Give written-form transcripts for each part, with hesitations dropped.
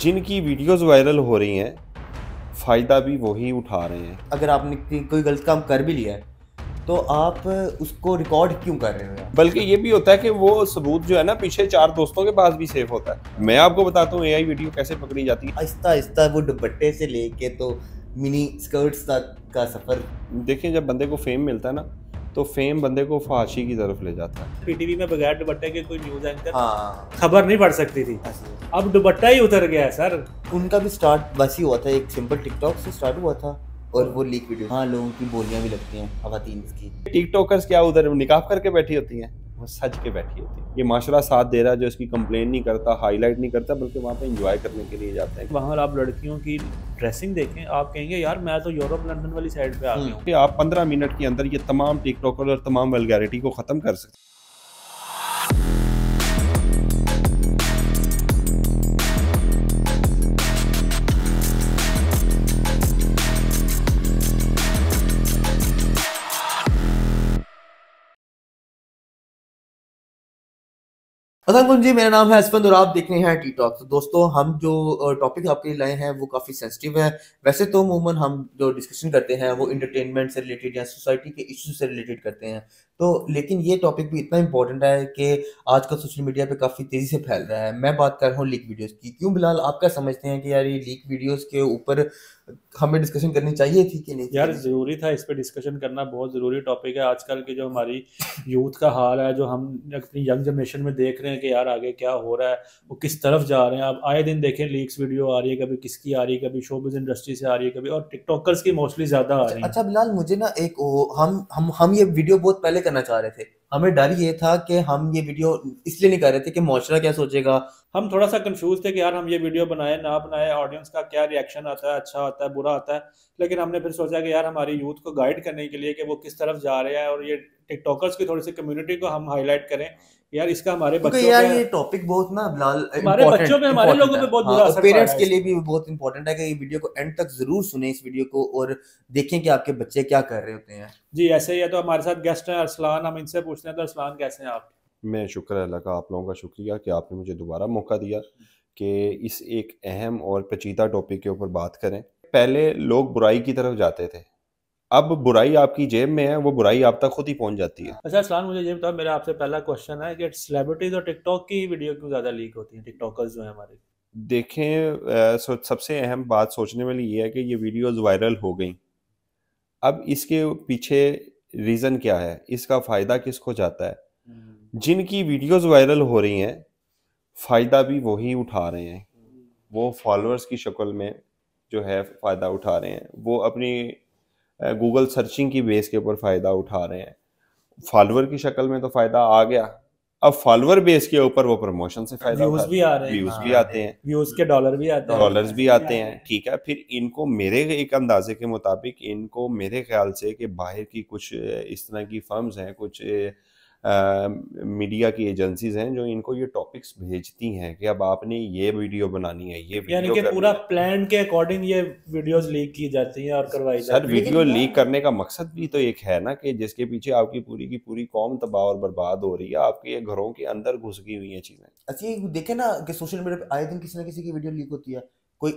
जिनकी videos viral हो रही हैं, फ़ायदा भी वही उठा रहे हैं। अगर आपने कोई गलत काम कर भी लिया है तो आप उसको रिकॉर्ड क्यों कर रहे हो यार? बल्कि ये भी होता है कि वो सबूत जो है ना पीछे 4 दोस्तों के पास भी सेव होता है। मैं आपको बताता हूँ एआई वीडियो कैसे पकड़ी जाती है। आहिस्ता आहिस्ता वो दुपट्टे से लेके तो मिनी स्कर्ट्स तक का सफर। देखिए जब बंदे को फेम मिलता है ना, तो फेम बंदे को फहाशी की तरफ ले जाता है। पीटीवी में बगैर दुपट्टे के कोई न्यूज एंकर हाँ, खबर नहीं पढ़ सकती थी। अब दुपट्टा ही उतर गया है सर। उनका भी स्टार्ट वैसे ही हुआ था, एक सिंपल टिकटॉक से स्टार्ट हुआ था और वो लीक वीडियो। हाँ, लोगों की बोलियां भी लगती हैं खवातीन की। टिकटॉकर्स क्या उधर निकाब करके बैठी होती हैं, वो सज के बैठी होती है। ये माशरा साथ दे रहा है जो इसकी कंप्लेन नहीं करता, हाईलाइट नहीं करता, बल्कि वहाँ पे एंजॉय करने के लिए जाते हैं। वहाँ आप लड़कियों की ड्रेसिंग देखें, आप कहेंगे यार मैं तो यूरोप लंदन वाली साइड पे आ गया हूँ। कि आप 15 मिनट के अंदर ये तमाम टिकटॉकर और तमाम वल्गैरिटी को ख़त्म कर सकते हैं। अस्सलाम जी, मेरा नाम है असफंद और आप देख रहे हैं टी टॉक। तो दोस्तों, हम जो टॉपिक आपके लिए लाए हैं वो काफ़ी सेंसिटिव है। वैसे तो अमूमन हम जो डिस्कशन करते हैं वो इंटरटेनमेंट से रिलेटेड या सोसाइटी के इश्यू से रिलेटेड करते हैं। तो लेकिन ये टॉपिक भी इतना इंपॉर्टेंट है कि आजकल सोशल मीडिया पे काफ़ी तेज़ी से फैल रहा है। मैं बात कर रहा हूँ लीक वीडियोज़ की। क्यों बिलाल, आप क्या समझते हैं कि यार ये लीक वीडियोज़ के ऊपर हमें डिस्कशन करनी चाहिए थी कि नहीं? यार ज़रूरी था, इस पे डिस्कशन करना बहुत ज़रूरी टॉपिक है। आजकल की जो हमारी यूथ का हाल है, जो हम अपनी यंग जनरेशन में देख रहे हैं कि यार आगे क्या हो रहा है, वो किस तरफ जा रहे हैं। आप आए दिन देखें लीक्स वीडियो आ रही है, कभी किसकी आ रही है, कभी शोबिज़ इंडस्ट्री से आ रही है, कभी और टिकटॉकर्स की मोस्टली ज़्यादा आ रही है। अच्छा बिलाल, मुझे ना एक हम ये वीडियो बहुत पहले करना चाह रहे थे। हमें डर ये था कि हम ये वीडियो इसलिए नहीं कर रहे थे कि मुआशरा क्या सोचेगा। हम थोड़ा सा कंफ्यूज थे कि यार हम ये वीडियो बनाए ना बनाए, ऑडियंस का क्या रिएक्शन आता है, अच्छा आता है, बुरा आता है। लेकिन हमने फिर सोचा कि यार हमारी यूथ को गाइड करने के लिए कि वो किस तरफ जा रहे हैं और ये टिकटॉकर्स की थोड़ी सी कम्युनिटी को हम हाईलाइट करें। यार इसका हमारे बच्चों यार पे, ये टॉपिक बहुत ना बिलाल हमारे बच्चों पे, हमारे लोगों पे बहुत बुरा असर पड़ रहा पेरेंट्स है के लिए भी बहुत इंपॉर्टेंट है कि ये वीडियो को एंड तक जरूर सुने इस वीडियो को और देखें कि आपके बच्चे क्या कर रहे होते हैं। जी ऐसे ही है। तो हमारे साथ गेस्ट हैं अरसलान, हम इनसे पूछते हैं। तो अरसलान कैसे हैं आप? मैं शुक्र है अल्लाह का, आप लोगों का शुक्रिया कि आपने मुझे दोबारा मौका दिया कि इस एक अहम और पेचीदा टॉपिक के ऊपर बात करें। पहले लोग बुराई की तरफ जाते थे, अब बुराई आपकी जेब में है, वो बुराई आप तक खुद ही पहुंच जाती है। अच्छा अरसलान, मुझे ये बताओ, मेरा आपसे पहला क्वेश्चन है कि सेलिब्रिटीज और टिकटॉक की वीडियो क्यों ज़्यादा लीक होती हैं, टिकटॉकर्स जो हैं हमारे? देखें, सबसे अहम बात सोचने वाली ये है कि ये वीडियोस वायरल हो गई। अब इसके पीछे रीज़न क्या है, इसका फ़ायदा किसको जाता है? जिनकी वीडियोस वायरल हो रही हैं, फ़ायदा भी वही उठा रहे हैं। वो फॉलोअर्स की शक्ल में जो है फ़ायदा उठा रहे हैं, वो अपनी गूगल सर्चिंग की बेस के ऊपर फ़ायदा उठा रहे हैं। फॉलोअर की शक्ल में तो फ़ायदा आ गया, अब फॉलोअर बेस के ऊपर वो प्रमोशन से फ़ायदा व्यूज उठा भी रहे आ हैं, रहे हैं, व्यूज़ भी आते हैं, व्यूज के डॉलर भी आते हैं, डॉलर्स भी आते हैं। ठीक है, फिर इनको मेरे एक अंदाजे के मुताबिक इनको मेरे ख्याल से कि बाहर की कुछ इस तरह की फर्म्स हैं, कुछ मीडिया की एजेंसीज हैं जो इनको ये टॉपिक्स भेजती हैं कि अब आपने ये वीडियो बनानी है, ये यानी वीडियो कि करनी पूरा है। प्लान के अकॉर्डिंग ये वीडियोस लीक की जाती हैं और करवाई सर जाती हैं। वीडियो लीक करने का मकसद भी तो एक है ना कि जिसके पीछे आपकी पूरी की पूरी कौम तबाह और बर्बाद हो रही है, आपके घरों के अंदर घुस गई हुई हैं चीजें। अच्छा, ये देखे ना कि सोशल मीडिया पे आए दिन किसी ना किसी की वीडियो लीक होती है। कोई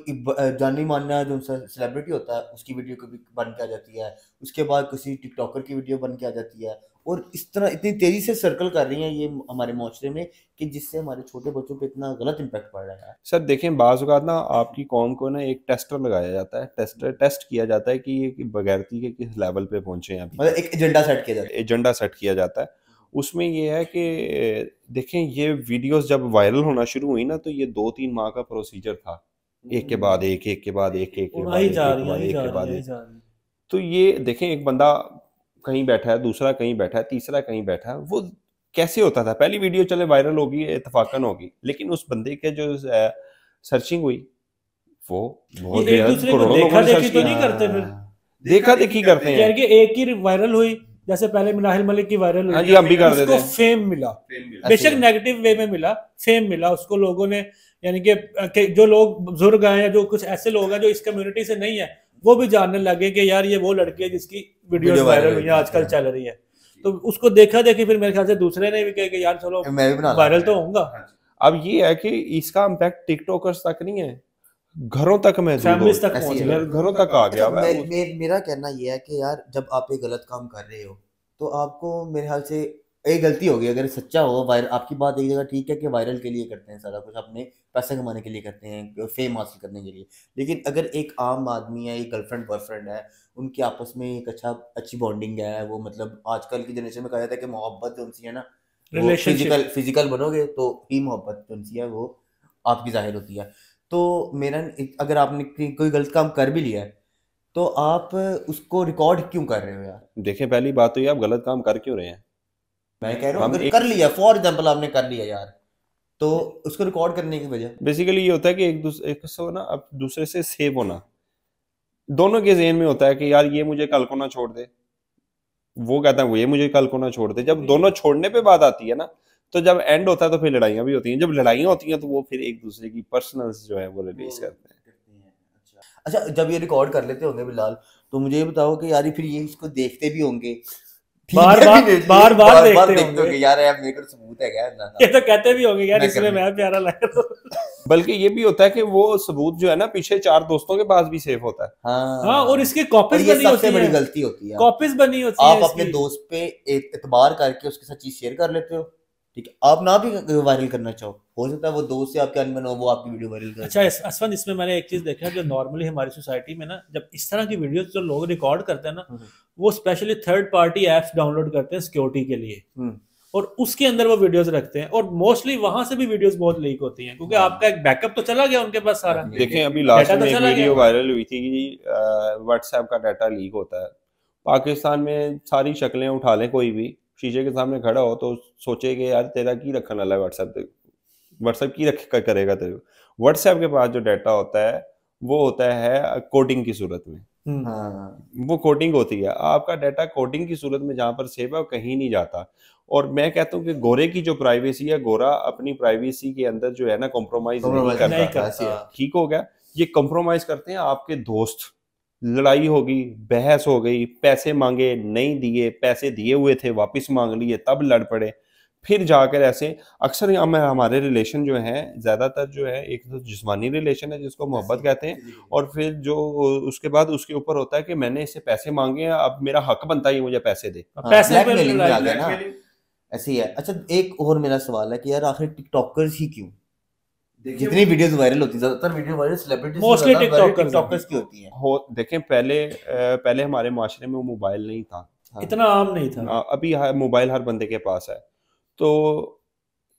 जानी मानना जो सेलिब्रिटी होता है उसकी वीडियो कभी बन के आ जाती है, उसके बाद किसी टिकटॉकर की वीडियो बन के आ जाती है और इस तरह इतनी तेजी से सर्कल कर रही हैं ये हमारे माशरे में कि जिससे हमारे छोटे बच्चों पे इतना गलत इम्पैक्ट पड़ रहा है। सर देखें, बाज़ औक़ात ना आपकी कौम को ना एक टेस्टर लगाया जाता है, टेस्ट किया जाता है कि ये बगैरती के किस लेवल पे पहुंचे हैं। अभी मतलब एक एजेंडा सेट किया जाता है। एजेंडा सेट किया जाता है। उसमें ये है कि देखें, ये वीडियोस जब वायरल होना शुरू हुई ना, तो ये 2-3 माह का प्रोसीजर था, एक के बाद एक, एक के बाद एक, एक के और बाद आई एक, जा एक के रही बाद है, एक, जा के रही बाद है, एक। जा रही है। तो ये देखें, एक बंदा कहीं बैठा है, दूसरा कहीं बैठा है, तीसरा कहीं बैठा है। वो कैसे होता था? पहली वीडियो चले वायरल होगी, इत्तफाकन होगी, लेकिन उस बंदे के जो सर्चिंग हुई, वो बहुत ये एक बेहद दूसरे को करोड़ों देखा लोगों ने देखी सर्च तो किया। नहीं करते फिर? देखा देखी करते यार हैं। कि एक ही वायरल हुई, जैसे पहले मिनाहिल मलिक की वायरल हुई, हाँ जी, हम भी कर देते उसको हैं। फेम मिला, बेशक अच्छा। नेगेटिव वे में मिला, फेम मिला उसको लोगों ने। यानी कि जो लोग बुजुर्ग हैं या जो कुछ ऐसे लोग हैं जो इस कम्युनिटी से नहीं है, वो भी जानने लगे कि यार ये वो लड़की है जिसकी वीडियोस वीडियो वायरल वायरल हुई हैं, हुई आजकल है। चल रही है। तो उसको देखा देखी फिर मेरे ख्याल से दूसरे ने भी कहा कि यार चलो मैं भी बना वायरल तो होऊंगा। अब ये है कि इसका इम्पैक्ट टिकटॉकर्स तक नहीं है, घरों तक महदूद हो, फैमिलीज तक ऐसी पहुंच है। गया। घरों तक आ गया अच्छा, हुआ है। मेरा कहना ये है कि यार जब आप एक गलत काम कर रहे हो तो आपको मेरे ख्याल से एक गलती होगी, अगर सच्चा हो वायरल, आपकी बात एक जगह ठीक है कि वायरल के लिए करते हैं सारा कुछ, अपने पैसे कमाने के लिए करते हैं, फेम हासिल करने के लिए, लेकिन अगर एक आम आदमी है, एक गर्लफ्रेंड बॉयफ्रेंड है, उनकी आपस में एक अच्छी बॉन्डिंग है, वो मतलब आजकल की जनरेशन में कहा जाता है कि मोहब्बत जो उनसी है ना, वो रिलेशनशिप फिजिकल बनोगे तो ही मोहब्बत जो उनसी है वो आपकी जाहिर होती है। तो मेरा अगर आपने कोई गलत काम कर भी लिया है तो आप उसको रिकॉर्ड क्यों कर रहे हो यार? देखें, पहली बात तो ये, आप गलत काम कर क्यों रहे हैं? मैं कह रहा हूँ हम अगर एक कर लिया, फॉर एग्जांपल आपने कर लिया यार, तो उसको रिकॉर्ड करने की वजह। बेसिकली ये होता है कि एक से ना, अब दूसरे से सेव होना, दोनों के ज़हन में होता है कि यार ये मुझे कल को ना छोड़ दे, वो कहता है वो ये मुझे कल को ना छोड़ दे। जब दोनों छोड़ने पे बात आती है ना, तो जब एंड होता है तो फिर लड़ाइयाँ भी होती हैं। जब लड़ाइयाँ होती हैं तो वो फिर एक दूसरे की पर्सनल्स जो है वो रिलीज करते हैं। अच्छा, जब ये रिकॉर्ड कर लेते होंगे बिलाल, तो मुझे ये बताओ कि यार फिर ये इसको देखते भी होंगे, ठीक बार है, बार भी नहीं, बार बार देखते देखते होंगे यार, यार मेरे को सबूत है क्या ना, ये तो कहते भी होंगे यार मैं इसमें कर मैं प्यारा लग रहा हूँ। बल्कि ये भी होता है कि वो सबूत जो है ना पीछे 4 दोस्तों के पास भी सेव होता है। हाँ, और इसकी और कॉपीज ये बनी सबसे होती बड़ी है, गलती होती है। कॉपीज बनी होती है आप अपने इसकी। दोस्त पे एतबार करके उसके साथ चीज शेयर कर लेते हो, ठीक है, आप ना भी वायरल करना चाहो, हो सकता है वो दोस्त से आपके अनबन हो, वो आपकी वीडियो वायरल कर अच्छा असफन, इसमें मैंने एक चीज देखा जो नॉर्मली हमारी सोसाइटी में ना, जब इस तरह की वीडियोस जो लोग रिकॉर्ड करते हैं ना, वो specially third party apps download करते हैं सिक्योरिटी के लिए, और उसके अंदर वो वीडियोस रखते हैं, और मोस्टली वहां से भी वीडियोस बहुत लीक होती हैं, क्योंकि आपका एक बैकअप तो चला गया उनके पास सारा। देखें, अभी लास्ट डाटा तो में एक चला वीडियो गया। वायरल हुई थी कि व्हाट्सएप का डाटा लीक होता है। पाकिस्तान में सारी शक्लें उठा लें, कोई भी शीशे के सामने खड़ा हो तो सोचे कि यार तेरा की रखने वाला है व्हाट्सएप की रख करेगा तेरे को। व्हाट्सएप के पास जो डाटा होता है वो होता है कोडिंग की सूरत में। वो कोडिंग होती है, आपका डाटा कोडिंग की सूरत में जहाँ पर सेव है वो कहीं नहीं जाता। और मैं कहता हूँ कि गोरे की जो प्राइवेसी है, गोरा अपनी प्राइवेसी के अंदर जो है ना कॉम्प्रोमाइज नहीं करता। ठीक हो गया, ये कॉम्प्रोमाइज करते हैं आपके दोस्त। लड़ाई होगी, बहस हो गई, पैसे मांगे नहीं दिए, पैसे दिए हुए थे वापस मांग लिए, तब लड़ पड़े, फिर जाकर ऐसे। अक्सर यहाँ में हमारे रिलेशन जो है ज्यादातर जो है, एक तो जिस्मानी रिलेशन है जिसको मोहब्बत कहते हैं, और फिर जो उसके बाद उसके ऊपर होता है कि मैंने इससे पैसे मांगे हैं, अब मेरा हक बनता है ये मुझे पैसे दे। पैसे पे ब्लैकमेलिंग में आ गया ना, लड़ाई। ऐसे ही है। अच्छा, एक और मेरा सवाल है कि यार आखिर टिकटॉकर्स ही क्यों? जितनी वीडियोस वायरल होती है, ज्यादातर video viral celebrities mostly TikTokers की होती हैं। देखें, पहले हमारे माशरे में वो मोबाइल नहीं था, इतना आम नहीं था। अभी मोबाइल हर बंदे के पास है। तो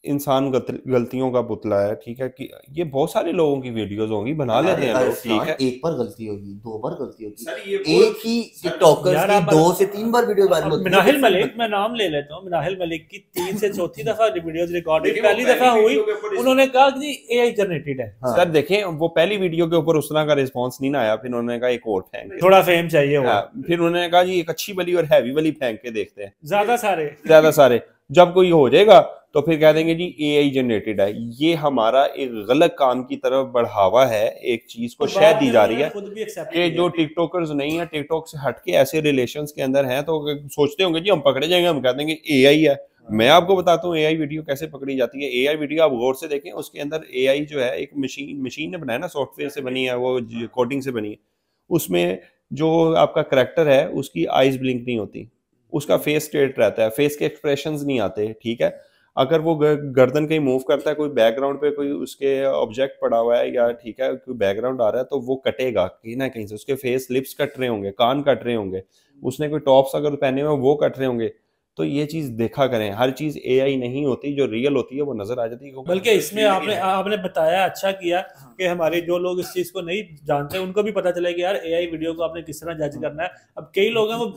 इंसान गलतियों का पुतला है, ठीक है, कि ये बहुत सारे लोगों की वीडियोस होंगी, बना लेते हैं लोग, ठीक है। एक बार गलती होगी, 2 बार गलती होगी, एक ही टिकटॉकर्स की 2 से 3 बार वीडियो वायरल होती है। मिनाहिल मलिक, मैं नाम ले लेता हूँ, मिनाहिल मलिक की 3 से चौथी दफा वीडियोस रिकॉर्डेड, पहली दफा हुई उन्होंने कहा कि एआई जनरेटेड है। सर देखें, वो पहली वीडियो के ऊपर उस तरह का रिस्पांस नहीं आया, फिर उन्होंने कहा एक और फेंक, थोड़ा फेम चाहिए वो। फिर उन्होंने कहा जी एक अच्छी वाली और हैवी वाली फेंक के देखते हैं, ज्यादा सारे। जब कोई हो जाएगा तो फिर कह देंगे जी एआई जनरेटेड है। ये हमारा एक गलत काम की तरफ बढ़ावा है, एक चीज को शह दी जा रही है कि जो टिकटॉकर्स नहीं है, टिकटॉक से हटके ऐसे रिलेशंस के अंदर हैं, तो सोचते होंगे जी हम पकड़े जाएंगे, हम कह देंगे एआई है। मैं आपको बताता हूँ एआई वीडियो कैसे पकड़ी जाती है। एआई वीडियो आप गौर से देखें, उसके अंदर एआई जो है एक मशीन ने बनाया ना, सॉफ्टवेयर से बनी है, वो कोडिंग से बनी है। उसमें जो आपका करेक्टर है उसकी आईज ब्लिंक नहीं होती, उसका फेस स्ट्रेट रहता है, फेस के एक्सप्रेशंस नहीं आते, ठीक है। अगर वो गर्दन कहीं मूव करता है, कोई बैकग्राउंड पे कोई उसके ऑब्जेक्ट पड़ा हुआ है या ठीक है कोई बैकग्राउंड आ रहा है, तो वो कटेगा कहीं ना कहीं से, उसके फेस लिप्स कट रहे होंगे, कान कट रहे होंगे, उसने कोई टॉप्स अगर पहने हुए वो कट रहे होंगे। तो ये चीज देखा करें, हर चीज एआई नहीं होती, जो रियल होती है वो नजर आ जाती है। बल्कि इसमें आपने बताया, अच्छा किया कि हमारे जो लोग इस चीज को नहीं जानते उनको भी पता चले कि यार एआई वीडियो को आपने किस तरह जज करना है। अब कई लोग हैं वो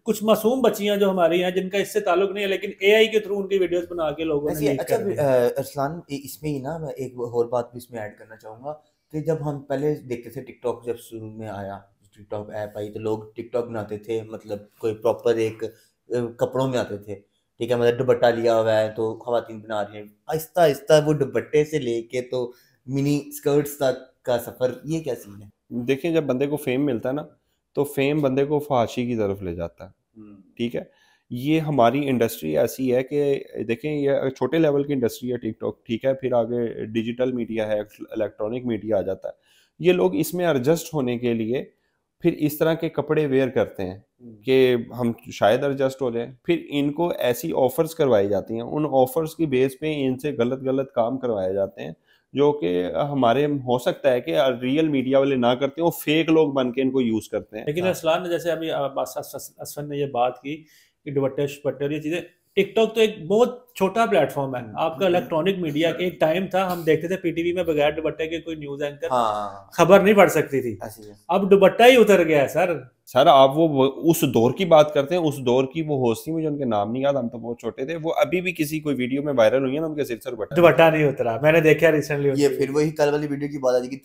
कुछ मासूम बच्चियां जो हमारी हैं जिनका इससे ताल्लुक नहीं है, लेकिन एआई के थ्रू उनकी वीडियोस बना के लोगों ने। अच्छा अरसलान, इसमें ही ना मैं एक और बात भी इसमें ऐड करना चाहूंगा कि जब हम पहले देखते थे टिकटॉक, जब शुरू में आया टिकटॉक ऐप आई, तो लोग टिकटॉक बनाते थे, मतलब कोई प्रॉपर एक कपड़ों में आते थे, ठीक है, मतलब दुपट्टा लिया हुआ है तो खवातीन बना रही हैं, आहिस्ता आहिस्ता वो दुपट्टे से लेके तो मिनी स्कर्ट्स तक का सफर, ये क्या सीन है? देखिए, जब बंदे को फेम मिलता है ना, तो फेम बंदे को फहाशी की तरफ ले जाता है, ठीक है। ये हमारी इंडस्ट्री ऐसी है कि देखें, ये छोटे लेवल की इंडस्ट्री है टिकटॉक, ठीक है, फिर आगे डिजिटल मीडिया है, इलेक्ट्रॉनिक मीडिया आ जाता है। ये लोग इसमें एडजस्ट होने के लिए फिर इस तरह के कपड़े वेयर करते हैं कि हम शायद एडजस्ट हो जाए, फिर इनको ऐसी ऑफर्स करवाई जाती हैं, उन ऑफर्स की बेस पे इनसे गलत गलत काम करवाए जाते हैं, जो कि हमारे हो सकता है कि रियल मीडिया वाले ना करते हो, फेक लोग बन के इनको यूज करते हैं। लेकिन असलान ने जैसे अभी असफन ने ये बात की कि दुपट्टे शुपट्टे और ये चीजें, टिकटॉक तो एक बहुत छोटा प्लेटफॉर्म है आपका। इलेक्ट्रॉनिक मीडिया के एक टाइम था, हम देखते थे पीटीवी में बगैर दुपट्टे के कोई न्यूज एंकर खबर नहीं पढ़ सकती थी। अब दुपट्टा ही उतर गया है सर। आप वो उस दौर की बात करते हैं, उस दौर की वो होस्टी, मुझे उनके नाम नहीं याद, हम तो बहुत छोटे थे, वो अभी भी किसी कोई वीडियो में वायरल हुई है ना, उनके सिर से दुपट्टा नहीं उतरा, मैंने देखा रिसेंटली। ये फिर वही कल वाली वीडियो की बात आ जाएगी,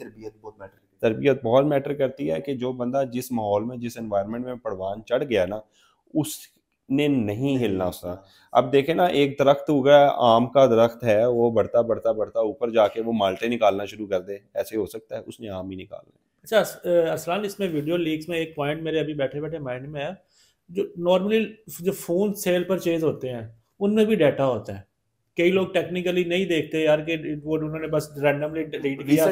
तरबियत बहुत मैटर करती है कि जो बंदा जिस माहौल में, जिस एनवायरनमेंट में परवान चढ़ गया ना, उसने नहीं हिलना उसका। अब देखे ना, एक दरख्त उगा, आम का दरख्त है, वो बढ़ता बढ़ता बढ़ता ऊपर जाके वो माल्टे निकालना शुरू कर दे, ऐसे हो सकता है उसने आम ही निकालना। अच्छा असलान, इसमें वीडियो लीक्स में एक पॉइंट मेरे अभी बैठे बैठे माइंड में है, जो नॉर्मली जो फोन सेल परचेज होते हैं उनमें भी डाटा होता है। कई लोग टेक्निकली नहीं देखते यार कि वो उन्होंने बस रैंडमली डिलीट किया,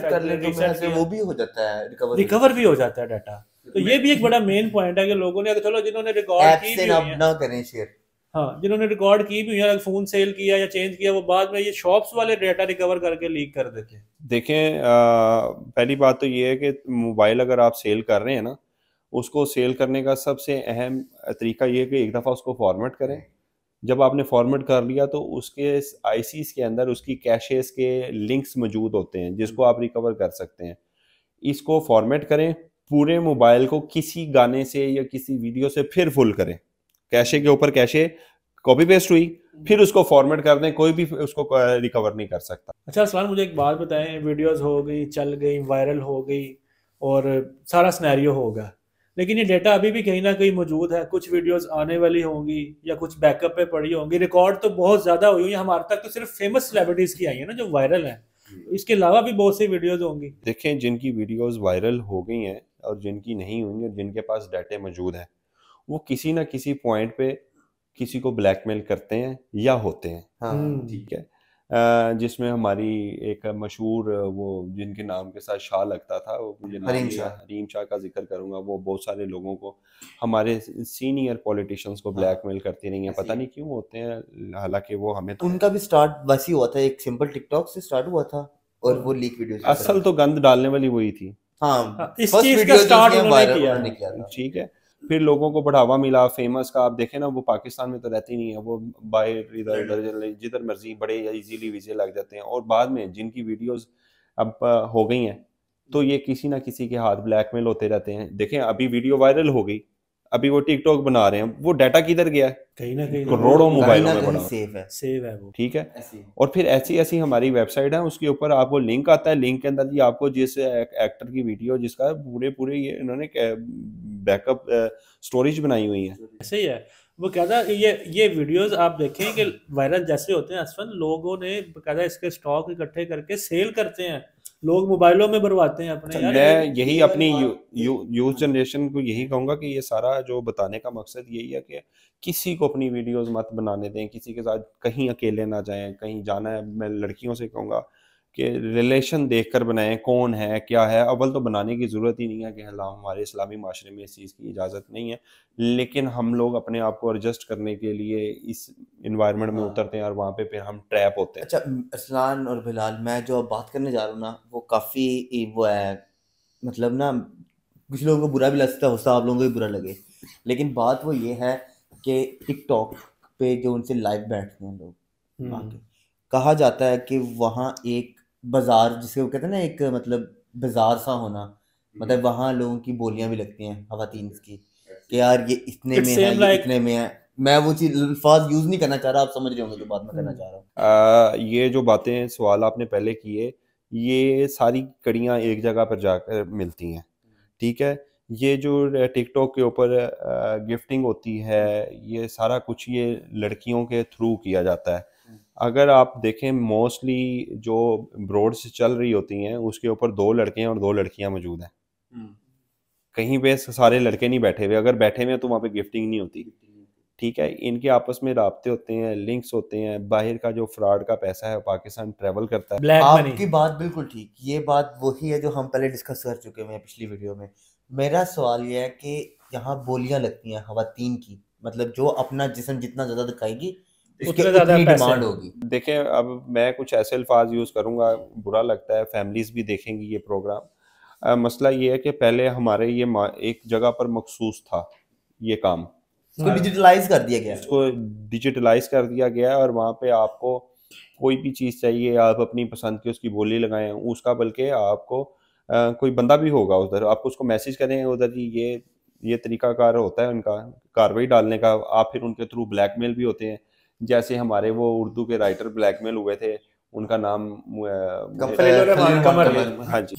वो भी हो जाता है, रिकवर भी हो जाता है डाटा। तो ये भी एक बड़ा मेन पॉइंट है कि लोगों ने, चलो जिन्होंने रिकॉर्ड की भी ना करें शेयर, हाँ, जिन्होंने रिकॉर्ड की भी है, फोन सेल किया या चेंज किया, वो बाद में ये शॉप्स वाले डाटा रिकवर करके लीक कर देते हैं। देखें, पहली बात तो ये है कि मोबाइल अगर आप सेल कर रहे हैं ना, उसको सेल करने का सबसे अहम तरीका ये है कि एक दफ़ा उसको फॉर्मेट करें। जब आपने फॉर्मेट कर लिया तो उसके आईसीज के अंदर उसकी कैशेस के लिंक्स मौजूद होते हैं जिसको आप रिकवर कर सकते हैं। इसको फॉर्मेट करें, पूरे मोबाइल को किसी गाने से या किसी वीडियो से फिर फुल करें, कैशे के ऊपर कैशे कॉपी पेस्ट हुई, फिर उसको फॉर्मेट कर दें, कोई भी उसको रिकवर नहीं कर सकता। अच्छा असलान, मुझे एक बात बताएं, वीडियोस हो गई, चल गई, वायरल हो गई और सारा सिनेरियो होगा, लेकिन ये डेटा अभी भी कहीं ना कहीं मौजूद है। कुछ वीडियोस आने वाली होंगी या कुछ बैकअप पे पड़ी होंगी, रिकॉर्ड तो बहुत ज़्यादा हुई हुई है, हमारे तक तो सिर्फ फेमस सेलिब्रिटीज की आई है ना जो वायरल है, इसके अलावा भी बहुत सी वीडियोस होंगी। देखें, जिनकी वीडियोस वायरल हो गई हैं और जिनकी नहीं हुई और जिनके पास डाटे मौजूद हैं, वो किसी ना किसी पॉइंट पे किसी को ब्लैकमेल करते हैं या होते हैं। हाँ, ठीक है। जिसमें हमारी एक मशहूर, वो जिनके नाम के साथ शाह लगता था, वो मुझे हरीम शाह का जिक्र करूंगा, वो बहुत सारे लोगों को, हमारे सीनियर पॉलिटिशियंस को ब्लैकमेल करती रही हैं, पता नहीं क्यों होते हैं, हालांकि वो हमें तो उनका भी स्टार्ट वैसे हुआ था, एक सिंपल टिकटॉक से स्टार्ट हुआ था और वो लीक वीडियो असल तो गंद डालने वाली वही थी। हाँ, इस चीज का स्टार्ट उन्होंने किया था। ठीक है, फिर लोगों को बढ़ावा मिला, फेमस का। आप देखें ना, वो पाकिस्तान में तो रहती नहीं है, वो बाहर इधर उधर जिधर मर्जी बड़े इजीली वीजे लग जाते हैं, और बाद में जिनकी वीडियोस अब हो गई हैं तो ये किसी ना किसी के हाथ ब्लैकमेल होते रहते हैं। देखें, अभी वीडियो वायरल हो गई, अभी वो टिकटॉक बना रहे हैं, वो डाटा किधर गया है? कहीं ना कहीं करोड़ों मोबाइलों में पड़ा सेव है वो। ठीक है, और फिर ऐसी ऐसी हमारी वेबसाइट है, उसके ऊपर आपको लिंक आता है, लिंक के अंदर जी आपको जिस एक्टर की वीडियो, जिसका पूरे ये इन्होंने बैकअप स्टोरेज बनाई हुई है। ऐसे ही है, वो कहता है ये वीडियोस आप देखें कि वायरल जैसे होते हैं असफन, लोगों ने कहता है इसके स्टॉक इकट्ठे करके सेल करते हैं, लोग मोबाइलों में भरवाते हैं अपने। मैं यही अपनी यूथ जनरेशन को यही कहूंगा कि ये सारा जो बताने का मकसद यही है कि किसी को अपनी वीडियोस मत बनाने दें, किसी के साथ कहीं अकेले ना जाएं, कहीं जाना है, मैं लड़कियों से कहूँगा कि रिलेशन देखकर बनाएं, कौन है क्या है। अव्वल तो बनाने की ज़रूरत ही नहीं है कि हमारे इस्लामी माशरे में इस चीज़ की इजाज़त नहीं है, लेकिन हम लोग अपने आप को एडजस्ट करने के लिए इस इन्वायरमेंट में उतरते हैं और वहाँ पे फिर हम ट्रैप होते हैं। अच्छा असलान और बिलाल, मैं जो अब बात करने जा रहा हूँ ना, वो काफ़ी वो है, मतलब ना कुछ लोगों को बुरा भी लग सकता है, हो सकता है आप लोगों को भी बुरा लगे, लेकिन बात वो ये है कि टिकटॉक पे जो उनसे लाइव बैठते हैं लोग आके, कहा जाता है कि वहाँ एक बाजार, जिसे वो कहते हैं ना, एक मतलब बाजार सा होना, मतलब वहाँ लोगों की बोलियां भी लगती हैं खवातीन की कि यार ये इतने में है, ये इतने में है। मैं वो चीज अल्फाज यूज नहीं करना चाह रहा, आप समझ रहे होंगे जो बात मैं करना चाह रहा हूँ। ये जो बातें सवाल आपने पहले किए, ये सारी कड़ियाँ एक जगह पर जाकर मिलती हैं। ठीक है, ये जो टिकटॉक के ऊपर गिफ्टिंग होती है, ये सारा कुछ ये लड़कियों के थ्रू किया जाता है। अगर आप देखें, मोस्टली जो ब्रॉड्स चल रही होती हैं उसके ऊपर 2 लड़के हैं और 2 लड़कियां मौजूद हैं, कहीं पे सारे लड़के नहीं बैठे हुए। अगर बैठे हुए हैं तो वहाँ पे गिफ्टिंग नहीं होती। ठीक है, इनके आपस में राब्ते होते हैं, लिंक्स होते हैं, बाहर का जो फ्रॉड का पैसा है पाकिस्तान ट्रेवल करता है। Black money. आपकी बात बिल्कुल ठीक, ये बात वही है जो हम पहले डिस्कस कर चुके हैं पिछली वीडियो में। मेरा सवाल ये है कि यहाँ बोलियां लगती हैं खवातीन की, मतलब जो अपना जिस्म जितना ज्यादा दिखाएगी उसके उतना ज्यादा उतनी पैसे। डिमांड होगी। देखें, अब मैं कुछ ऐसे अल्फाज यूज़ करूंगा, बुरा लगता है, फैमिलीज भी देखेंगी ये प्रोग्राम। मसला ये है कि पहले हमारे ये एक जगह पर मखसूस था ये काम, इसको डिजिटलाइज कर दिया गया है। इसको डिजिटलाइज कर दिया गया है और वहाँ पे आपको कोई भी चीज़ चाहिए, आप अपनी पसंद की उसकी बोली लगाएं उसका, बल्कि आपको कोई बंदा भी होगा उधर, आपको उसको मैसेज करें उधर जी, ये तरीकाकार होता है उनका कार्रवाई डालने का। आप फिर उनके थ्रू ब्लैकमेल भी होते हैं, जैसे हमारे वो उर्दू के राइटर ब्लैकमेल हुए थे, उनका नाम कमर। हाँ जी,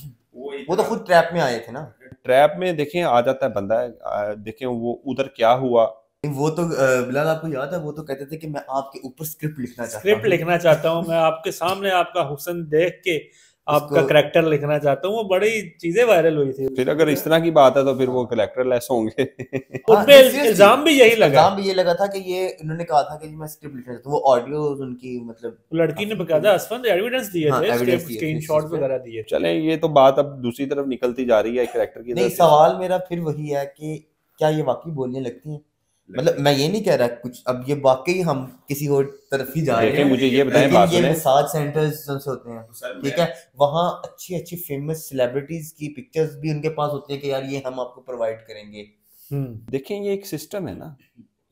वो तो खुद ट्रैप में आए थे ना। ट्रैप में देखें आ जाता है बंदा है, देखें वो उधर क्या हुआ। वो तो बिलाल आपको याद है, वो तो कहते थे कि मैं आपके ऊपर स्क्रिप्ट लिखना चाहता स्क्रिप्ट हूँ। लिखना चाहता हूँ, मैं आपके सामने आपका हुस्न देख के आपका करेक्टर लिखना चाहता हूँ। वो बड़ी चीजें वायरल हुई थी। फिर अगर इस तरह की बात है तो फिर वो करेक्टर लेस होंगे। उनपे इल्जाम भी यही लगा, इल्जाम भी ये लगा था कि ये इन्होंने कहा था कि मैं स्क्रिप्ट लिखना चाहता हूँ। वो ऑडियो उनकी मतलब लड़की ने बकायदा असफंद एविडेंस दिए हाँ, थे, evidence दिए थे स्क्रीनशॉट्स वगैरह दिए थे। चले, ये तो बात अब दूसरी तरफ निकलती जा रही है करेक्टर की नहीं, तरफ से। सवाल मेरा फिर वही है कि क्या ये वाकई बोलियां लगती हैं? मतलब मैं ये नहीं कह रहा कुछ, अब ये वाकई हम किसी और तरफ ही जा रहे देखें, हैं। मुझे ये बताएं, लेकिन बात ये सुने, मसाज सेंटर्स जो होते हैं, ठीक है, वहाँ अच्छी अच्छी फेमस सेलिब्रिटीज की पिक्चर्स भी उनके पास होती है कि यार ये हम आपको प्रोवाइड करेंगे। देखें ये एक सिस्टम है ना,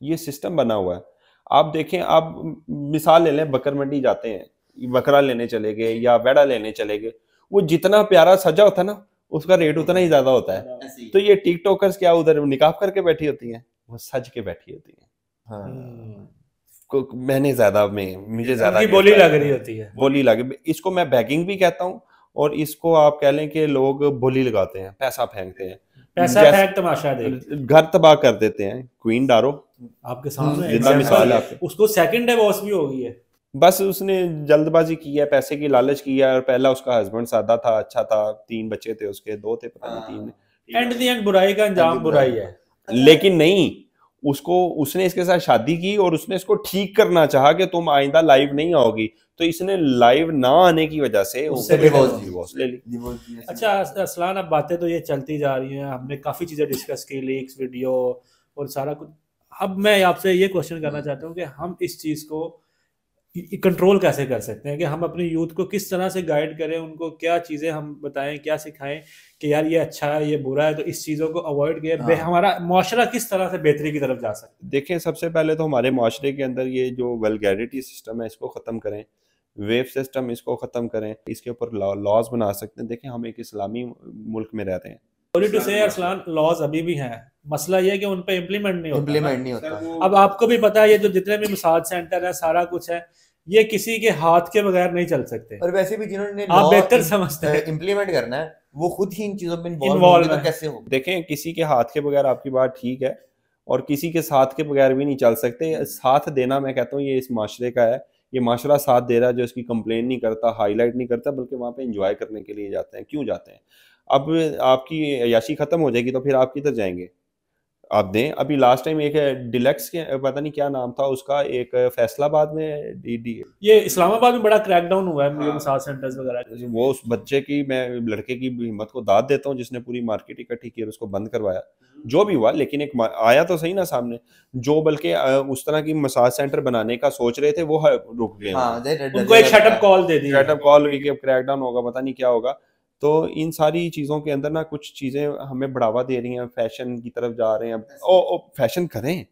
ये सिस्टम बना हुआ है। आप देखें, आप मिसाल ले लें, बकर मंडी जाते हैं, बकरा लेने चले गए या वेड़ा लेने चले गए, वो जितना प्यारा सजा होता है ना उसका रेट उतना ही ज्यादा होता है। तो ये टिकटॉकर्स क्या उधर निकाब करके बैठी होती हैं, वो सज के बैठी होती हैं। मैंने ज्यादा में मुझे ज्यादा बोली लग रही होती है, बोली लगे, इसको मैं बैगिंग भी कहता हूँ और इसको आप कह लें कि लोग बोली लगाते हैं, पैसा फेंकते हैं, पैसा फेंक तमाशा देख, घर तबाह कर देते हैं। क्वीन डारो आपके सामने जिंदा मिसाल है आपके। उसको सेकंड डिवोर्स भी हो गई है, बस उसने जल्दबाजी की है, पैसे की लालच की है, और पहला उसका हस्बैंड सादा था, अच्छा था, 3 बच्चे थे उसके, 2 थे पता नहीं 3। एंड दी एंड बुराई का अंजाम बुराई है। लेकिन नहीं, उसने इसके साथ शादी की और उसने इसको ठीक करना चाहा कि तुम आइंदा लाइव नहीं आओगी, तो इसने लाइव ना आने की वजह से उससे डिवोर्स ले ली। अच्छा असलान, अब बातें तो ये चलती जा रही हैं, हमने काफ़ी चीज़ें डिस्कस की, लीक्स, वीडियो और सारा कुछ। अब मैं आपसे ये क्वेश्चन करना चाहता हूँ कि हम इस चीज़ को कंट्रोल कैसे कर सकते हैं, कि हम अपनी यूथ को किस तरह से गाइड करें, उनको क्या चीज़ें हम बताएं, क्या सिखाएं कि यार ये अच्छा है, ये बुरा है, तो इस चीज़ों को अवॉइड किए हमारा माशरा किस तरह से बेहतरी की तरफ जा सकता है। देखें, सबसे पहले तो हमारे माशरे के अंदर ये जो वल्गैरिटी सिस्टम है इसको ख़त्म करें, वेव सिस्टम इसको ख़त्म करें, इसके ऊपर लॉज बना सकते हैं। देखें, हम एक इस्लामी मुल्क में रहते हैं, सॉरी टू से अरसलान, लॉज अभी भी हैं, मसला ये है कि उन पे इम्प्लीमेंट नहीं होता। अब आपको भी पता है ये जो जितने भी मसाज सेंटर है, सारा कुछ है, ये किसी के हाथ के बगैर नहीं चल सकते। और वैसे भी जिन्होंने आप बेहतर समझते हैं इम्प्लीमेंट करना है, वो खुद ही इन चीजों में इन्वॉल्व तो कैसे हो। देखें, किसी के हाथ के बगैर आपकी बात ठीक है, और किसी के साथ के बगैर भी नहीं चल सकते। साथ देना, मैं कहता हूँ, ये इस माशरे का है। ये माशरा साथ दे रहा है, जो इसकी कंप्लेन नहीं करता, हाईलाइट नहीं करता, बल्कि वहाँ पे एंजॉय करने के लिए जाते हैं। क्यों जाते हैं? अब आपकी अयाशी खत्म हो जाएगी तो फिर आप किधर जाएंगे? आप दें। अभी लास्ट टाइम एक डिलेक्स के पता नहीं क्या नाम था उसका, एक फैसलाबाद में ये इस्लामाबाद में बड़ा क्रैकडाउन हुआ है मसाज सेंटर्स वगैरह। वो उस बच्चे की, मैं लड़के की हिम्मत को दाद देता हूँ जिसने पूरी मार्केट इकट्ठी की और उसको बंद करवाया, जो भी हुआ, लेकिन एक आया तो सही ना सामने। जो बल्कि उस तरह की मसाज सेंटर बनाने का सोच रहे थे वो रुक गए, उनको एक शटअप कॉल दे दी, शटअप कॉल हुई कि क्रैकडाउन होगा, पता नहीं क्या होगा। तो इन सारी चीज़ों के अंदर ना कुछ चीज़ें हमें बढ़ावा दे रही हैं, फैशन की तरफ जा रहे हैं। फैशन करें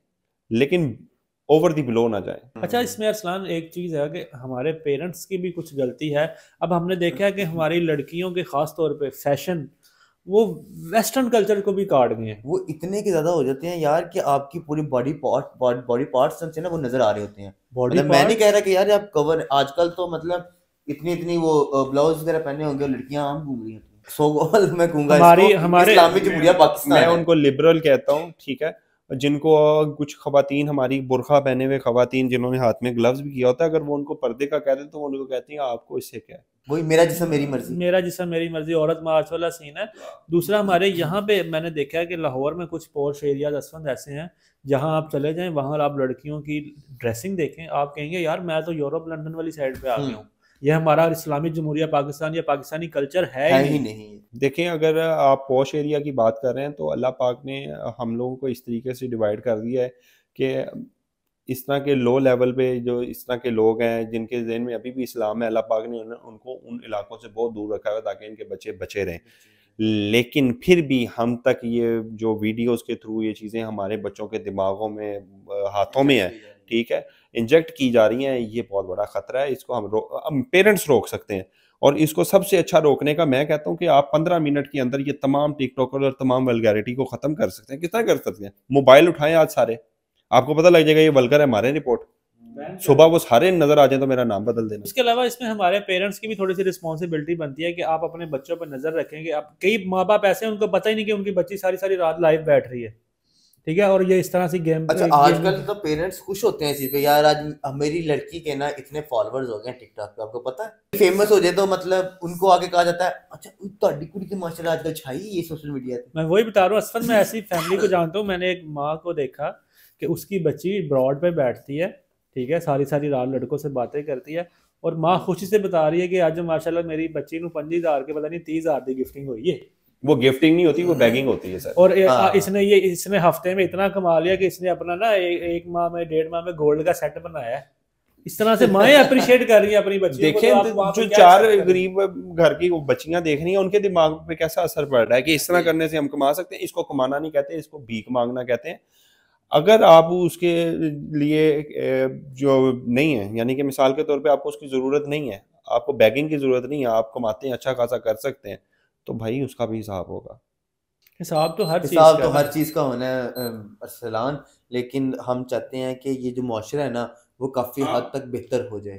लेकिन ओवर दी बिलो ना जाए। अच्छा, इसमें अरसलान एक चीज़ है कि हमारे पेरेंट्स की भी कुछ गलती है। अब हमने देखा है कि हमारी लड़कियों के खास तौर पे फैशन वो वेस्टर्न कल्चर को भी काट गए हैं। वो इतने के ज्यादा हो जाते हैं यार कि आपकी पूरी बॉडी पार्ट्स से ना वो नजर आ रहे होते हैं। मतलब मैं नहीं कह रहा कि यार आप कवर, आजकल तो मतलब इतनी वो ब्लाउज वगैरह पहने होंगे, लड़कियां आम घूम रही हैं। सो मैं कहूंगा हमारे इस्लामी जमहूरिया पाकिस्तान मैं उनको लिबरल कहता हूँ, ठीक है, जिनको कुछ खवातीन, हमारी बुरखा पहने हुए खवातीन जिन्होंने हाथ में ग्लव्स भी किया होता है, अगर वो उनको पर्दे का कह दें तो वो उनको कहती हैं आपको इससे क्या है। वही मेरा जिस्म मेरी मर्जी, मेरा जिसम मेरी मर्जी, औरत मार्च वाला सीन है। दूसरा हमारे यहाँ पे मैंने देखा है कि लाहौर में कुछ पॉश एरियाज असफंद ऐसे हैं जहाँ आप चले जाएं, वहाँ आप लड़कियों की ड्रेसिंग देखें, आप कहेंगे यार मैं तो यूरोप लंदन वाली साइड पे आ गया हूँ, ये हमारा इस्लामिक जमहूरिया पाकिस्तान या पाकिस्तानी कल्चर है ही नहीं। देखें, अगर आप पॉश एरिया की बात कर रहे हैं तो अल्लाह पाक ने हम लोगों को इस तरीके से डिवाइड कर दिया है कि इस तरह के लो लेवल पे जो इस तरह के लोग हैं जिनके ज़हन में अभी भी इस्लाम है, अल्लाह पाक ने उनको उन इलाकों से बहुत दूर रखा हुआ है ताकि इनके बच्चे बचे रहें। लेकिन फिर भी हम तक ये जो वीडियोस के थ्रू ये चीज़ें हमारे बच्चों के दिमागों में, हाथों में है, ठीक है, इंजेक्ट की जा रही हैं, ये बहुत बड़ा ख़तरा है। इसको हम पेरेंट्स रोक सकते हैं, और इसको सबसे अच्छा रोकने का मैं कहता हूँ कि आप 15 मिनट के अंदर ये तमाम टिकटॉकर और तमाम वल्गैरिटी को ख़त्म कर सकते हैं। कितना कर सकते हैं? मोबाइल उठाएं आज सारे, आपको पता लग जाएगा ये वल्गर है, हमारे रिपोर्ट सुबह वो सारे नजर आ जाए तो मेरा नाम बदल देना। इसके अलावा इसमें हमारे पेरेंट्स की भी थोड़ी सी रिस्पॉन्सिबिलिटी बनती है कि आप अपने बच्चों पर नजर रखेंगे। आप कई माँ बाप ऐसे हैं उनको पता ही नहीं कि उनकी बच्ची सारी सारी रात लाइव बैठ रही है, ठीक है, और ये इस तरह से गेम। अच्छा, आजकल तो पेरेंट्स खुश होते हैं इस चीज पे, यार आज मेरी लड़की के ना इतने फॉलोअर्स हो गए हैं टिकटॉक पे, आपको पता है, फेमस हो जाए तो मतलब उनको आगे कहा जाता है अच्छा ਤੁਹਾਡੀ ਕੁੜੀ ਤੇ माशाल्लाह आजकल छाई ये सोशल मीडिया पे। मैं वही बता रहा हूँ, असफल मैं ऐसी फैमिली को जानता हूँ। मैंने एक माँ को देखा कि उसकी बच्ची ब्रॉड पे बैठती है, ठीक है, सारी सारी रात लड़कों से बातें करती है, और माँ खुशी से बता रही है कि आज माशाल्लाह मेरी बच्ची को 25,000 के पता नहीं 30,000 की गिफ्टिंग हुई है। वो गिफ्टिंग नहीं होती, वो बैगिंग होती है सर। और इसने हफ्ते में इतना कमा लिया कि इसने अपना ना एक माह में 1.5 माह में गोल्ड का सेट बनाया है। इस तरह से माएँ अप्रिशिएट कर रही है अपनी बच्ची को। देखें जो 4 गरीब घर की बच्चियां देख रही हैं उनके दिमाग पे कैसा असर पड़ रहा है कि इस तरह करने से हम कमा सकते हैं। इसको कमाना नहीं कहते, इसको भीख मांगना कहते हैं। अगर आप उसके लिए जो नहीं है, यानी कि मिसाल के तौर पे आपको उसकी ज़रूरत नहीं है, आपको बैगिंग की ज़रूरत नहीं है, आप कमाते हैं, अच्छा खासा कर सकते हैं, तो भाई उसका भी हिसाब होगा। हिसाब तो हर चीज़ का होना है अरसलान, लेकिन हम चाहते हैं कि ये जो मुआशरा है ना वो काफी हद तक बेहतर हो जाए।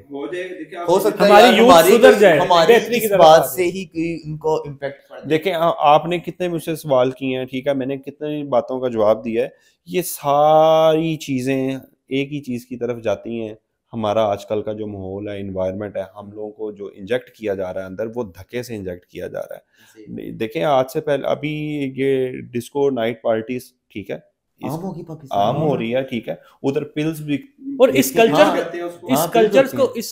हो सकता है हमारी यूथ सुधर जाए, हमारी इस बात से ही इनको इम्पैक्ट पड़े। देखें आपने कितने मुझसे सवाल किए हैं, ठीक है, मैंने कितनी बातों का जवाब दिया है। ये सारी चीज़ें एक ही चीज़ की तरफ जाती हैं। हमारा आजकल का जो माहौल है, इन्वायरमेंट है, हम लोगों को जो इंजेक्ट किया जा रहा है अंदर, वो धक्के से इंजेक्ट किया जा रहा है। देखें आज से पहले अभी ये डिस्को नाइट पार्टीज, ठीक है, आम हो रही है, ठीक है, उधर पिल्स भी, और इस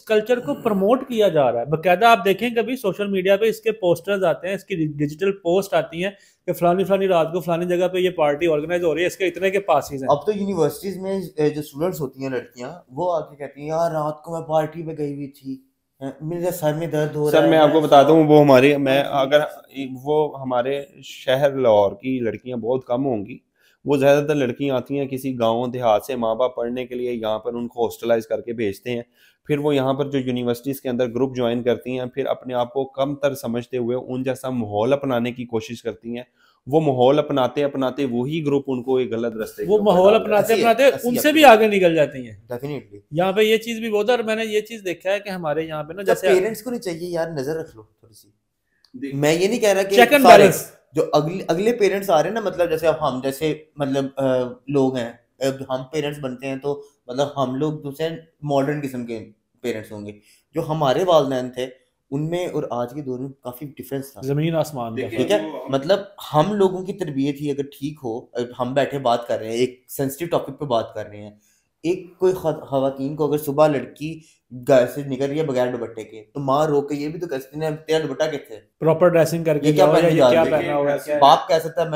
कल्चर को प्रमोट किया जा रहा है बकायदा। आप देखें कभी सोशल मीडिया पे इसके पोस्टर्स आते हैं, इसकी डिजिटल पोस्ट आती हैं कि फलानी फलानी रात को फलानी जगह पे ये पार्टी ऑर्गेनाइज हो रही है, इसके इतने के पासेस हैं। अब तो यूनिवर्सिटीज में जो स्टूडेंट्स होती हैं लड़कियां, वो आके कहती हैं यार रात को मैं पार्टी में गई हुई थी, मेरे सर में दर्द हो रहा है। सर मैं आपको बताता हूँ, वो हमारे वो हमारे शहर लाहौर की लड़कियां बहुत कम होंगी। वो ज़्यादातर लड़कियां आती हैं किसी गांव देहात से, माँ बाप पढ़ने के लिए यहाँ पर उनको हॉस्टलाइज करके भेजते हैं। फिर वो यहाँ पर जो यूनिवर्सिटीज़ के अंदर ग्रुप ज्वाइन करती हैं, फिर अपने आप को कम तर समझते हुए उन जैसा माहौल अपनाने की कोशिश करती हैं। वो माहौल अपनाते अपनाते वही ग्रुप उनको एक गलत रास्ते, वो माहौल अपनाते अपनाते उनसे भी आगे निकल जाती हैं। डेफिनेटली यहाँ पे ये चीज़ भी बहुत है। और मैंने ये चीज़ देखा है कि हमारे यहाँ पे ना जैसे पेरेंट्स को नहीं चाहिए यार, नजर रख लो थोड़ी सी। मैं ये नहीं कह रहा कि चेक एंड बैलेंस जो अगले पेरेंट्स आ रहे हैं ना, मतलब जैसे अब हम जैसे मतलब लोग हैं, अब हम पेरेंट्स बनते हैं तो मतलब हम लोग दूसरे मॉडर्न किस्म के पेरेंट्स होंगे। जो हमारे वालिदैन थे उनमें और आज के दौर में काफी डिफरेंस था, जमीन आसमान का। ठीक है, मतलब हम लोगों की तरबियत ही अगर ठीक हो, हम बैठे बात कर रहे हैं, एक सेंसिटिव टॉपिक पे बात कर रहे हैं, एक कोई खवातीन को अगर सुबह लड़की घर से निकल रही है बगैर दुपट्टे के, तो माँ रोक के ये भी तो कह सकती है तेरा दुपट्टा किथे, प्रॉपर ड्रेसिंग करके क्या पहना हुआ है। बाप कह सकता है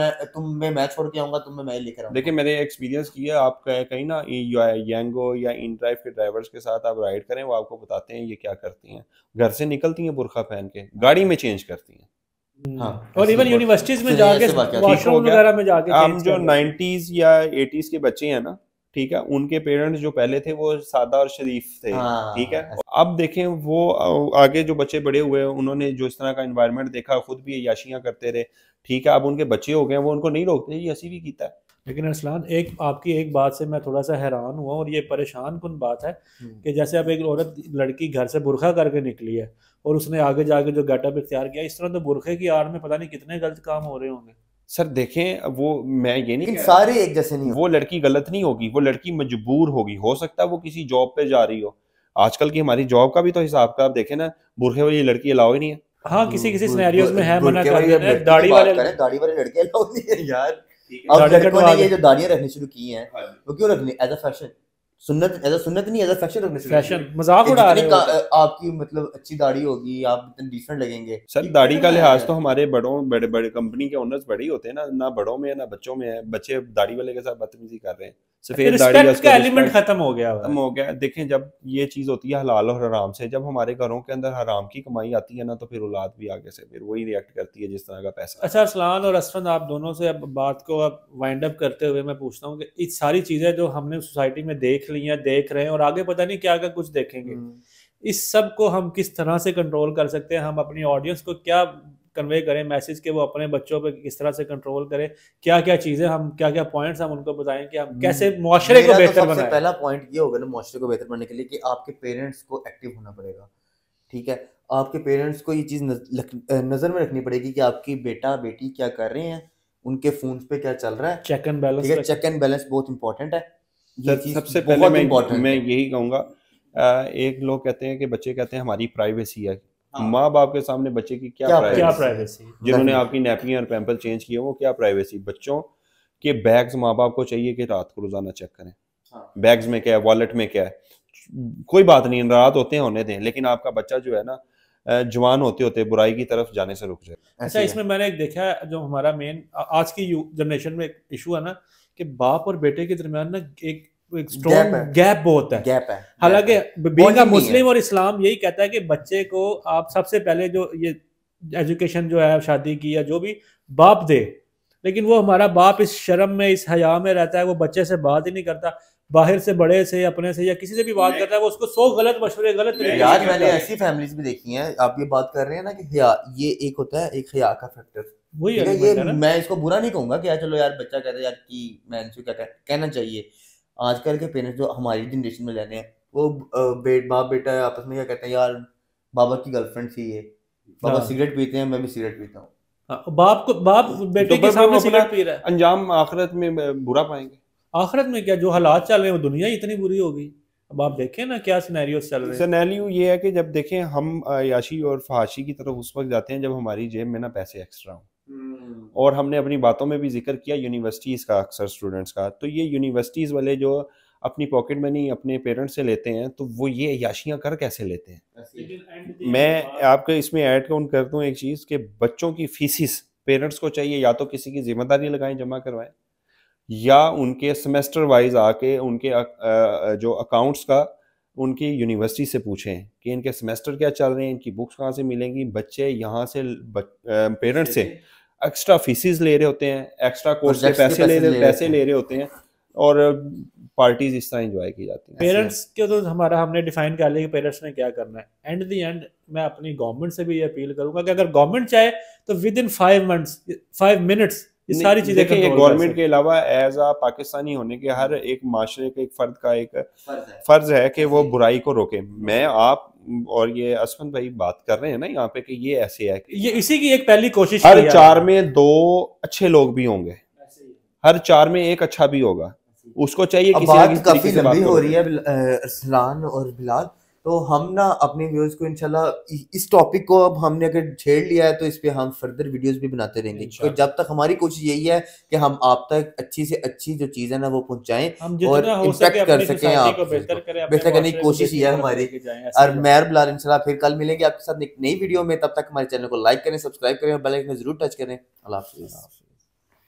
मैं छोड़ के आऊंगा, तुम्हें मैं लेकर आऊंगा। देखिए मैंने एक्सपीरियंस किया, आप कहीं ना यांगो या इन ड्राइव के ड्राइवर्स के साथ आप राइड करें, वो आपको बताते हैं ये क्या करती हैं। घर से निकलती हैं बुर्का पहन के, गाड़ी में चेंज करती हैं। हाँ, और इवन यूनिवर्सिटीज में जाके वॉशरूम वगैरह में जाके हम जो 90s या 80s के बच्चे हैं ना, ठीक है, उनके पेरेंट्स जो पहले थे वो सादा और शरीफ थे, ठीक है। अब देखें वो आगे जो बच्चे बड़े हुए उन्होंने जो इस तरह का एनवायरनमेंट देखा, खुद भी याशियां करते रहे, ठीक है। अब उनके बच्चे हो गए, वो उनको नहीं रोकते, ये ऐसी भी कीता है। लेकिन अरसलान आपकी एक बात से मैं थोड़ा सा हैरान हुआ, और ये परेशान कुन बात है कि जैसे अब एक औरत लड़की घर से बुरखा करके निकली है और उसने आगे जाके जो गेटअप इख्तियार किया, इस तरह तो बुरखे की आड़ में पता नहीं कितने गलत काम हो रहे होंगे। सर देखें, वो मैं ये नहीं लेकिन कह सारे एक जैसे नहीं वो लड़की गलत नहीं होगी, वो लड़की मजबूर होगी, हो सकता है वो किसी जॉब पे जा रही हो। आजकल की हमारी जॉब का भी तो हिसाब का आप देखें ना, बुरखे वाली लड़की अलाउ ही नहीं है। हाँ, किसी किसी सिनेरियोज में है, मना बुरके कर वाली देते हैं। लड़की दाढ़ी की बात वाले करें, दाढ़ी वाली लड़कियां अलाउ नहीं है यार। अब दाढ़ी लड़कों कटवा ने ये दे। जो दाढ़ियां रखनी शुरू की हैं, वो क्यों रखनी? एज अ फैशन, सुन्नत, एज अ सुन्नत नहीं, एज अ फैशन रखने शुरू फैशन की। मजाक कि उड़ा रहे जितनी हो तो। आपकी मतलब अच्छी दाढ़ी होगी, आप इतने डिसेंट लगेंगे। सर ये दाढ़ी क्या का है लिहाज यार? तो हमारे बड़े बड़े कंपनी के ओनर्स बड़े ही होते हैं ना, ना बड़ों में है ना बच्चों में है। बच्चे दाढ़ी वाले के साथ बदतमीजी कर रहे हैं, सफेद दाढ़ी है रिस्पेक्ट उसको का एलिमेंट रिस्पेक्ट खत्म हो गया हुआ खत्म है। हो गया। देखें, जब ये चीज होती है हलाल और हराम से, जब हमारे घरों के अंदर हराम की कमाई आती है ना, तो फिर औलाद भी आगे से फिर वही रिएक्ट करती है जिस तरह का पैसा। अच्छा अरसलान और असफन, आप दोनों से अब बात को अब वाइंड अप करते हुए मैं पूछता हूँ कि इस सारी चीज़ें जो हमने सोसाइटी में देख ली हैं, देख रहे हैं और आगे पता नहीं क्या क्या कुछ देखेंगे, इस सब को हम किस तरह से कंट्रोल कर सकते हैं? हम अपनी ऑडियंस को क्या कन्वे करें मैसेज के, वो अपने बच्चों पे किस तरह से कंट्रोल करें? क्या क्या चीज़ें हम, क्या क्या पॉइंट्स हम उनको बताएं कि हम कैसे मुआशरे को मेरा तो बेहतर सबसे बनाएं? पहला पॉइंट ये होगा ना मुआशरे को बेहतर बनाने के लिए, कि आपके पेरेंट्स को एक्टिव होना पड़ेगा। ठीक है, आपके पेरेंट्स को ये चीज़ नज़र में रखनी पड़ेगी कि आपकी बेटा बेटी क्या कर रहे हैं, उनके फोन पे क्या चल रहा है। Check and balance. ठीक है, चेक एंड बैलेंस बहुत इंपॉर्टेंट है। ये चीज़ सबसे पहले बहुत मैं इंपॉर्टेंट है। यही कहूँगा, एक लोग कहते हैं कि बच्चे कहते हैं हमारी प्राइवेसी है। हाँ। माँ बाप के सामने बच्चे की क्या क्या क्या प्राइवेसी? प्राइवेसी? जिन्होंने आपकी नैपकिन और पैम्पर चेंज किए, वो क्या प्राइवेसी? बच्चों के बैग्स माँ बाप को चाहिए कि रात को रोजाना चेक करें, हाँ। बैग्स में क्या है, वॉलेट में क्या है। कोई बात नहीं, रात होते हैं होने दें, लेकिन आपका बच्चा जो है ना, जवान होते होते बुराई की तरफ जाने से रुक जाए। अच्छा, इसमें मैंने एक देखा है, जो हमारा मेन आज की जनरेशन में एक इशू है ना, कि बाप और बेटे के दरमियान ना एक स्ट्रॉन्ग गैप बहुत है। गैप है। हालांकि Bonding बीइंग नहीं है। मुस्लिम और इस्लाम यही कहता है कि बच्चे को आप सबसे पहले जो ये एजुकेशन जो है शादी की या जो भी बाप दे, लेकिन वो हमारा बाप इस शर्म में, इस हया में रहता है, वो बच्चे से बात ही नहीं करता। बाहर से, बड़े से, अपने से या किसी से भी बात करता है, वो उसको 100 गलत मशवरे, गलत तरीके यार से मैंने कहता है। ऐसी फैमिलीज भी देखी हैं। आप ये बात कर रहे हैं ना कि हया, ये एक होता है, एक हया का फैक्टर। वही ठीक है, element ये है ना। मैं इसको बुरा नहीं कहूंगा कि यार चलो यार बच्चा कहता है यार कि मैं इनसे क्या कहना चाहिए। आजकल के पेरेंट्स जो हमारी जनरेशन में रहने हैं, वो बाप बेटा आपस में क्या कहते हैं, यार बाबा की गर्लफ्रेंड थी ये, बाबा हाँ। सिगरेट पीते हैं, मैं भी सिगरेट पीता हूँ। हाँ, बाप बेटे तो के फिर सामने वो सिगरेट अपना पी रहा है। अंजाम आखिरत में बुरा पाएंगे। आखिरत में क्या, जो हालात चल रहे हैं, वो दुनिया ही इतनी बुरी हो गई। अब आप देखें ना क्या सिनेरियोस चल रहे हैं। सिनेरियो ये है कि जब देखें हम याशी और फहाशी की तरफ उस वक्त जाते हैं जब हमारी जेब में ना पैसे एक्स्ट्रा हों। और हमने अपनी बातों में भी जिक्र किया यूनिवर्सिटीज़ का, अक्सर स्टूडेंट्स का, तो ये यूनिवर्सिटीज़ वाले जो अपनी पॉकेट मनी अपने पेरेंट्स से लेते हैं, तो वो ये याशियाँ कर कैसे लेते हैं। मैं आपको इसमें ऐड कर दूँ एक चीज़, कि बच्चों की फीसिस पेरेंट्स को चाहिए या तो किसी की जिम्मेदारी लगाएं, जमा करवाएं, या उनके सेमेस्टर वाइज आके उनके जो अकाउंट्स का उनकी यूनिवर्सिटी से पूछें कि इनके सेमेस्टर क्या चल रहे हैं, इनकी बुक्स कहाँ से मिलेंगी। बच्चे यहाँ से पेरेंट्स से एक्स्ट्रा फीसिस ले रहे होते हैं, एक्स्ट्रा कोर्स के पैसे ले रहे होते हैं, और पार्टीज इस तरह एंजॉय की जाती हैं। पेरेंट्स के तो हमारा हमने डिफाइन कर लिया कि पेरेंट्स ने क्या करना है। एंड द एंड मैं अपनी गवर्नमेंट से भी ये अपील करूंगा कि अगर गवर्नमेंट चाहे तो विद इन 5 मिनट्स ये सारी चीजें देखें, कंट्रोल गवर्नमेंट के अलावा एज आ पाकिस्तानी होने के हर एक माशरे के एक फर्द का एक फर्ज है कि वो बुराई को रोके। मैं, आप और ये असमन भाई बात कर रहे हैं ना यहाँ पे कि ये ऐसे है, ये इसी की एक पहली कोशिश हर की 4 में 2 अच्छे लोग भी होंगे, हर 4 में 1 अच्छा भी होगा। उसको चाहिए अब किसी ना बात किसी काफी तरीके से लंबी बात हो रही करो। है अरसलान और बिलाल, तो हम ना अपने व्यूअर्स को इंशाल्लाह इस टॉपिक को अब हमने अगर छेड़ लिया है तो इस पे हम फर्दर वीडियोस भी बनाते रहेंगे। तो जब तक हमारी कोशिश यही है कि हम आप तक अच्छी से अच्छी जो चीज़ है ना वो पहुंचाएं हम और जितना हो सके इम्पैक्ट कर अपनी सकें, सोसाइटी आप को बेहतर करें, अपने बेहतर करने की मुआशरे को कोशिश ही है बेहतर हमारी। लेके जाएं, ऐसे और ही मैं और बिलाल इंशाल्लाह फिर कल मिलेंगे आपके साथ एक नई वीडियो में। तब तक हमारे चैनल को लाइक करें, सब्सक्राइब करें और बेल आइकन जरूर टच करें। अल्लाह हाफिज़।